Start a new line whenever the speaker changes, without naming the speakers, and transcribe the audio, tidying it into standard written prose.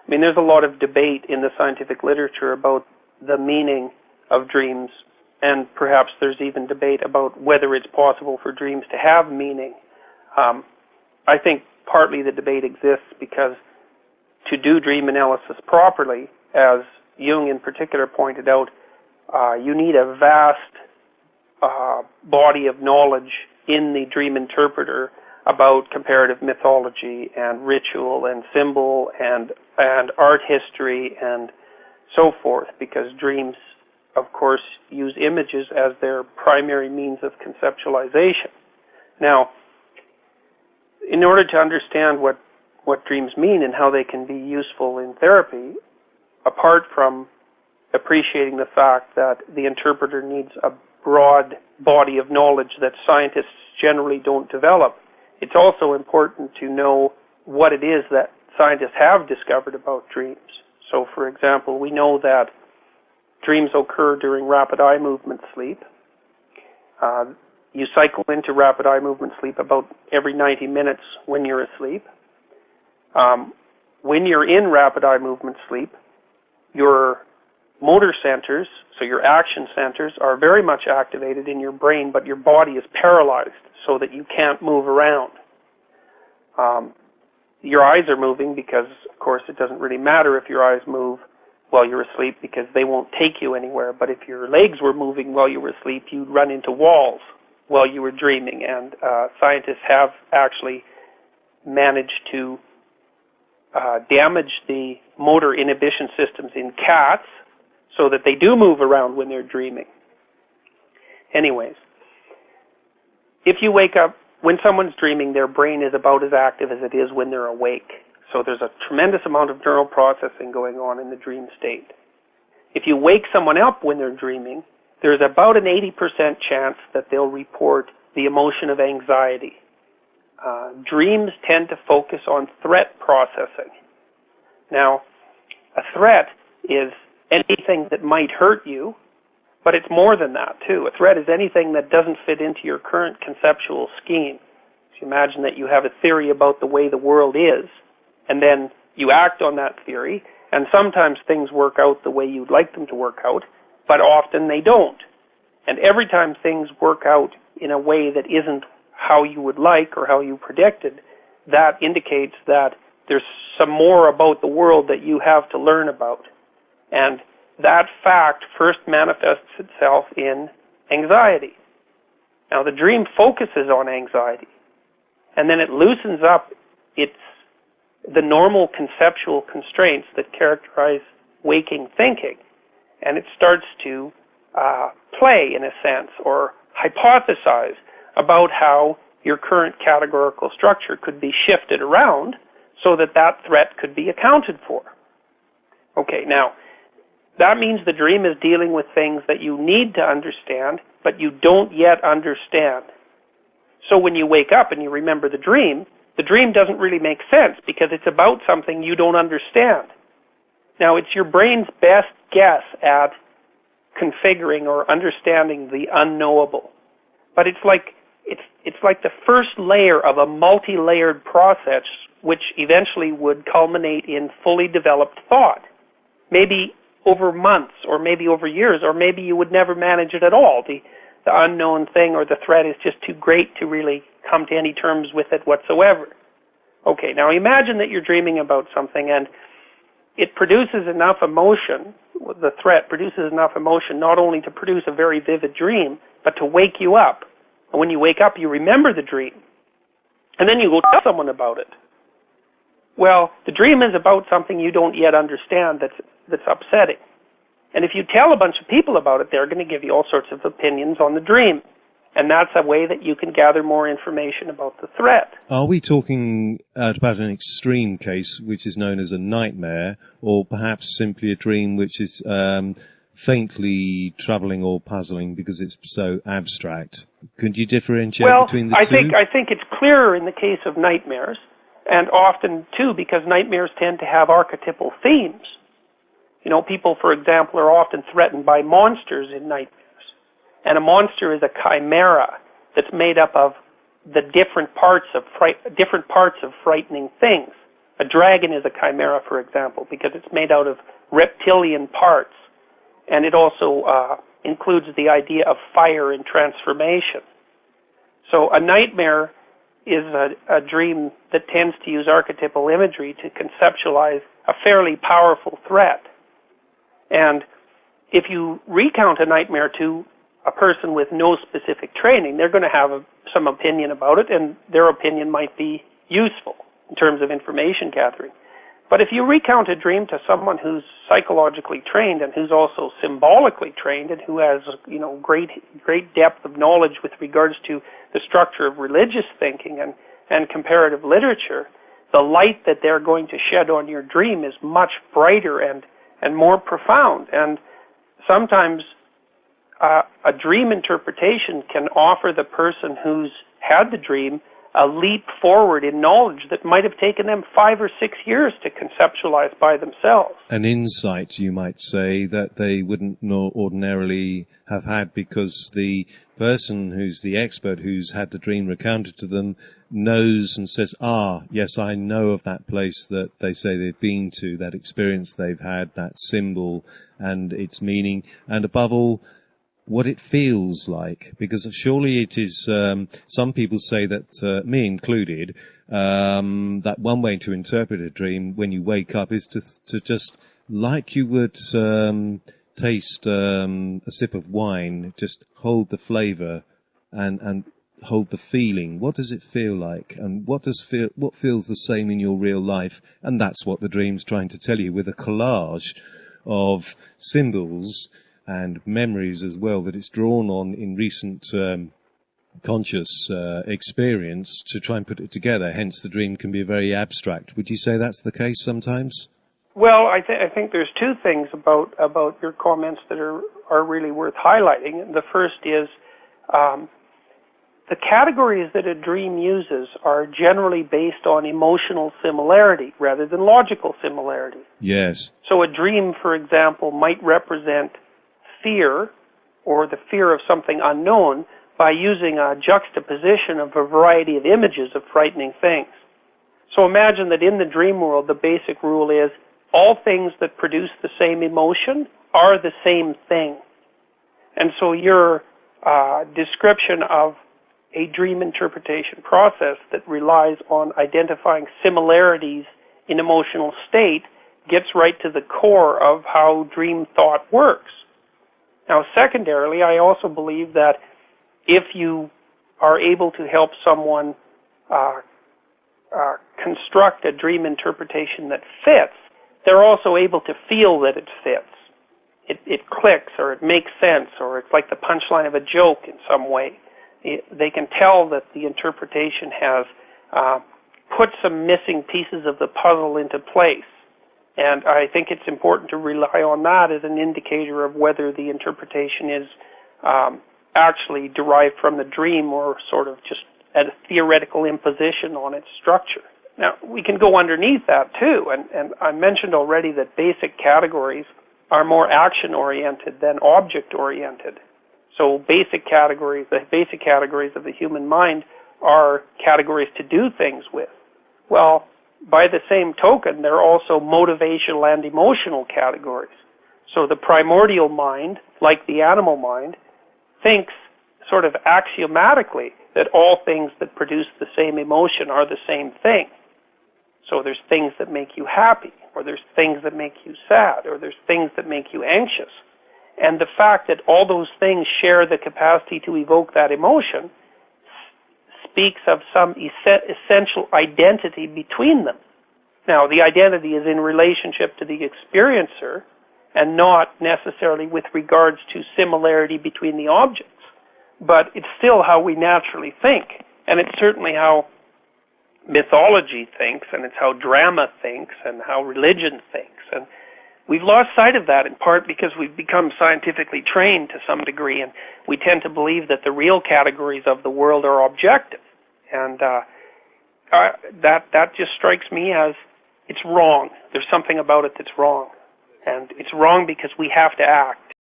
I mean, there's a lot of debate in the scientific literature about the meaning of dreams, and perhaps there's even debate about whether it's possible for dreams to have meaning. I think partly the debate exists because to do dream analysis properly, as Jung in particular pointed out, you need a vast body of knowledge in the dream interpreter about comparative mythology and ritual and symbol and art history and so forth, because dreams, of course, use images as their primary means of conceptualization. Now, in order to understand what dreams mean and how they can be useful in therapy, apart from appreciating the fact that the interpreter needs a broad body of knowledge that scientists generally don't develop, it's also important to know what it is that scientists have discovered about dreams. So, for example, we know that dreams occur during rapid eye movement sleep. You cycle into rapid eye movement sleep about every 90 minutes when you're asleep. When you're in rapid eye movement sleep, your motor centers, so your action centers, are very much activated in your brain, but your body is paralyzed so that you can't move around. Your eyes are moving because, of course, it doesn't really matter if your eyes move while you're asleep because they won't take you anywhere. But if your legs were moving while you were asleep, you'd run into walls while you were dreaming. And scientists have actually managed to damage the motor inhibition systems in cats so that they do move around when they're dreaming. Anyways, if you wake up, when someone's dreaming, their brain is about as active as it is when they're awake. So there's a tremendous amount of neural processing going on in the dream state. If you wake someone up when they're dreaming, there's about an 80% chance that they'll report the emotion of anxiety. Dreams tend to focus on threat processing. Now, a threat is anything that might hurt you, but it's more than that, too. A threat is anything that doesn't fit into your current conceptual scheme. So imagine that you have a theory about the way the world is, and then you act on that theory, and sometimes things work out the way you'd like them to work out, but often they don't. And every time things work out in a way that isn't how you would like or how you predicted, that indicates that there's some more about the world that you have to learn about. And that fact first manifests itself in anxiety. Now, the dream focuses on anxiety, and then it loosens up the normal conceptual constraints that characterize waking thinking, and it starts to play, in a sense, or hypothesize about how your current categorical structure could be shifted around so that that threat could be accounted for. Okay, now, that means the dream is dealing with things that you need to understand, but you don't yet understand. So when you wake up and you remember the dream doesn't really make sense because it's about something you don't understand. Now, it's your brain's best guess at configuring or understanding the unknowable. But it's like the first layer of a multi-layered process which eventually would culminate in fully developed thought. Maybe over months, or maybe over years, or maybe you would never manage it at all. The unknown thing or the threat is just too great to really come to any terms with it whatsoever. Okay, now imagine that you're dreaming about something and it produces enough emotion, the threat produces enough emotion not only to produce a very vivid dream, but to wake you up. And when you wake up, you remember the dream. And then you go tell someone about it. Well, the dream is about something you don't yet understand that's upsetting. And if you tell a bunch of people about it, they're going to give you all sorts of opinions on the dream. And that's a way that you can gather more information about the threat.
Are we talking about an extreme case, which is known as a nightmare, or perhaps simply a dream which is faintly troubling or puzzling because it's so abstract? Could you differentiate between the two?
I think it's clearer in the case of nightmares, and often, too, because nightmares tend to have archetypal themes. You know, people, for example, are often threatened by monsters in nightmares. And a monster is a chimera that's made up of the different parts of frightening things. A dragon is a chimera, for example, because it's made out of reptilian parts, and it also includes the idea of fire and transformation. So a nightmare is a dream that tends to use archetypal imagery to conceptualize a fairly powerful threat. And if you recount a nightmare to a person with no specific training, they're going to have some opinion about it, and their opinion might be useful in terms of information gathering. But if you recount a dream to someone who's psychologically trained and who's also symbolically trained and who has, great depth of knowledge with regards to the structure of religious thinking and comparative literature, the light that they're going to shed on your dream is much brighter and more profound. And sometimes a dream interpretation can offer the person who's had the dream a leap forward in knowledge that might have taken them 5 or 6 years to conceptualize by themselves.
An insight, you might say, that they wouldn't ordinarily have had because the person who's the expert who's had the dream recounted to them knows and says, yes, I know of that place that they say they've been to, that experience they've had, that symbol and its meaning, and above all, what it feels like, because surely it is, some people say that, me included, that one way to interpret a dream when you wake up is to just, like you would taste a sip of wine, just hold the flavour and hold the feeling. What does it feel like? And what feels the same in your real life? And that's what the dream's trying to tell you with a collage of symbols and memories as well that it's drawn on in recent conscious experience to try and put it together. Hence, the dream can be very abstract. Would you say that's the case sometimes?
Well, I think there's two things about your comments that are really worth highlighting. The first is the categories that a dream uses are generally based on emotional similarity rather than logical similarity.
Yes.
So a dream, for example, might represent fear or the fear of something unknown by using a juxtaposition of a variety of images of frightening things. So imagine that in the dream world, the basic rule is all things that produce the same emotion are the same thing. And so your description of a dream interpretation process that relies on identifying similarities in emotional state gets right to the core of how dream thought works. Now, secondarily, I also believe that if you are able to help someone construct a dream interpretation that fits, they're also able to feel that it fits. It clicks, or it makes sense, or it's like the punchline of a joke in some way. They can tell that the interpretation has put some missing pieces of the puzzle into place. And I think it's important to rely on that as an indicator of whether the interpretation is actually derived from the dream or sort of just a theoretical imposition on its structure. Now, we can go underneath that too, and I mentioned already that basic categories are more action-oriented than object-oriented. So the basic categories of the human mind are categories to do things with. Well, by the same token, they're also motivational and emotional categories. So the primordial mind, like the animal mind, thinks sort of axiomatically that all things that produce the same emotion are the same thing. So there's things that make you happy, or there's things that make you sad, or there's things that make you anxious. And the fact that all those things share the capacity to evoke that emotion speaks of some essential identity between them. Now, the identity is in relationship to the experiencer and not necessarily with regards to similarity between the objects. But it's still how we naturally think, and it's certainly how mythology thinks, and it's how drama thinks, and how religion thinks. And we've lost sight of that in part because we've become scientifically trained to some degree, and we tend to believe that the real categories of the world are objective. And that just strikes me as it's wrong. There's something about it that's wrong. And it's wrong because we have to act.